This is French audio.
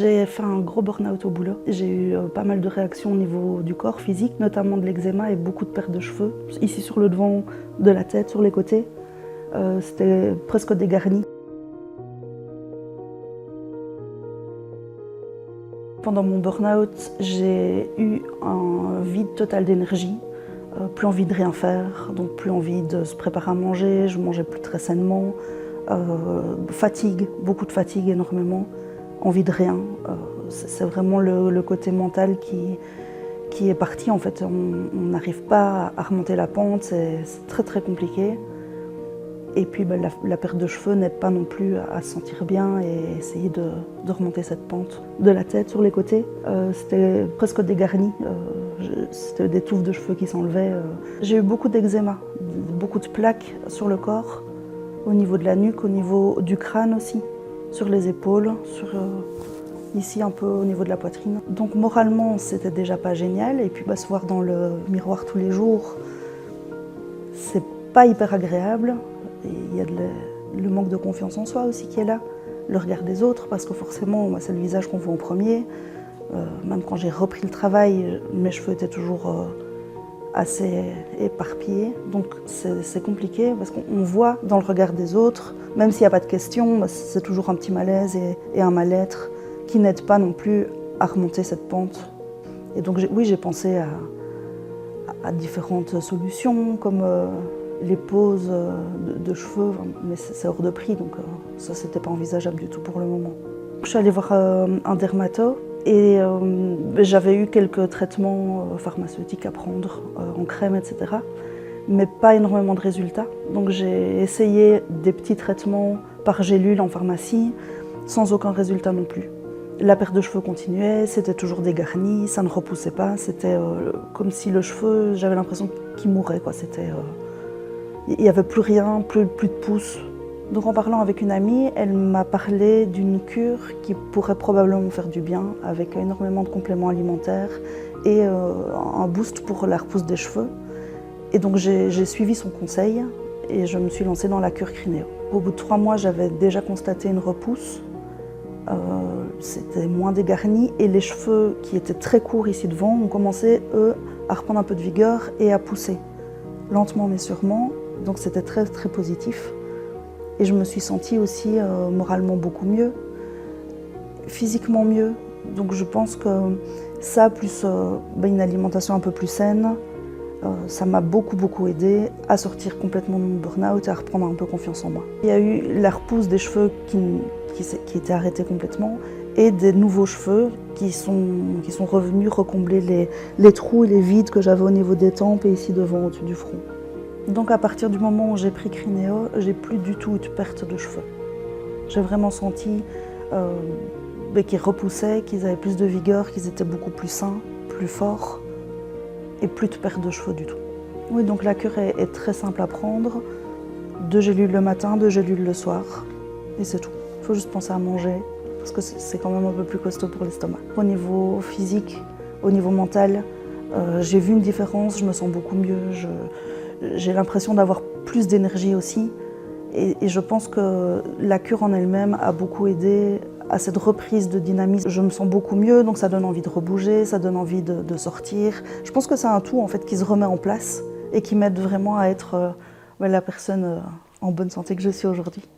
J'ai fait un gros burn-out au boulot. J'ai eu pas mal de réactions au niveau du corps physique, notamment de l'eczéma et beaucoup de pertes de cheveux. Ici sur le devant de la tête, sur les côtés, c'était presque dégarni. Pendant mon burn-out, j'ai eu un vide total d'énergie, plus envie de rien faire, donc plus envie de se préparer à manger, je mangeais plus très sainement, fatigue, beaucoup de fatigue énormément, envie de rien. C'est vraiment le côté mental qui est parti en fait. On n'arrive pas à remonter la pente, c'est très très compliqué. Et puis la perte de cheveux n'aide pas non plus à se sentir bien et essayer de remonter cette pente. De la tête sur les côtés, c'était presque dégarni, c'était des touffes de cheveux qui s'enlevaient. J'ai eu beaucoup d'eczéma, beaucoup de plaques sur le corps, au niveau de la nuque, au niveau du crâne aussi, sur les épaules, ici un peu au niveau de la poitrine. Donc moralement, c'était déjà pas génial. Et puis se voir dans le miroir tous les jours, c'est pas hyper agréable. Il y a le manque de confiance en soi aussi qui est là, le regard des autres, parce que forcément, c'est le visage qu'on voit en premier. Même quand j'ai repris le travail, mes cheveux étaient toujours assez éparpillés. Donc c'est compliqué, parce qu'on voit dans le regard des autres, même s'il n'y a pas de question, c'est toujours un petit malaise et un mal-être qui n'aide pas non plus à remonter cette pente. Et donc oui, j'ai pensé à différentes solutions, comme les poses de cheveux, mais c'est hors de prix, donc ça c'était pas envisageable du tout pour le moment. Je suis allée voir un dermato et j'avais eu quelques traitements pharmaceutiques à prendre, en crème, etc. Mais pas énormément de résultats. Donc j'ai essayé des petits traitements par gélule en pharmacie, sans aucun résultat non plus. La perte de cheveux continuait, c'était toujours dégarni, ça ne repoussait pas, c'était comme si le cheveu, j'avais l'impression qu'il mourait, quoi. Il n'y avait plus rien, plus de pouces. Donc en parlant avec une amie, elle m'a parlé d'une cure qui pourrait probablement me faire du bien, avec énormément de compléments alimentaires et un boost pour la repousse des cheveux. Et donc j'ai suivi son conseil et je me suis lancée dans la cure Crineo. Au bout de 3 mois, j'avais déjà constaté une repousse. C'était moins dégarni et les cheveux qui étaient très courts ici devant ont commencé, eux, à reprendre un peu de vigueur et à pousser, lentement mais sûrement. Donc c'était très très positif. Et je me suis sentie aussi moralement beaucoup mieux, physiquement mieux. Donc je pense que ça, plus une alimentation un peu plus saine, ça m'a beaucoup aidé à sortir complètement de mon burn-out et à reprendre un peu confiance en moi. Il y a eu la repousse des cheveux qui était arrêtée complètement et des nouveaux cheveux qui sont revenus recombler les trous et les vides que j'avais au niveau des tempes et ici devant, au-dessus du front. Donc à partir du moment où j'ai pris Crineo, j'ai plus du tout eu de perte de cheveux. J'ai vraiment senti qu'ils repoussaient, qu'ils avaient plus de vigueur, qu'ils étaient beaucoup plus sains, plus forts et plus de perte de cheveux du tout. Oui, donc la cure est très simple à prendre. 2 gélules le matin, 2 gélules le soir et c'est tout. Il faut juste penser à manger parce que c'est quand même un peu plus costaud pour l'estomac. Au niveau physique, au niveau mental, j'ai vu une différence, je me sens beaucoup mieux. J'ai l'impression d'avoir plus d'énergie aussi et je pense que la cure en elle-même a beaucoup aidé à cette reprise de dynamisme. Je me sens beaucoup mieux, donc ça donne envie de rebouger, ça donne envie de sortir. Je pense que c'est un tout en fait qui se remet en place et qui m'aide vraiment à être la personne en bonne santé que je suis aujourd'hui.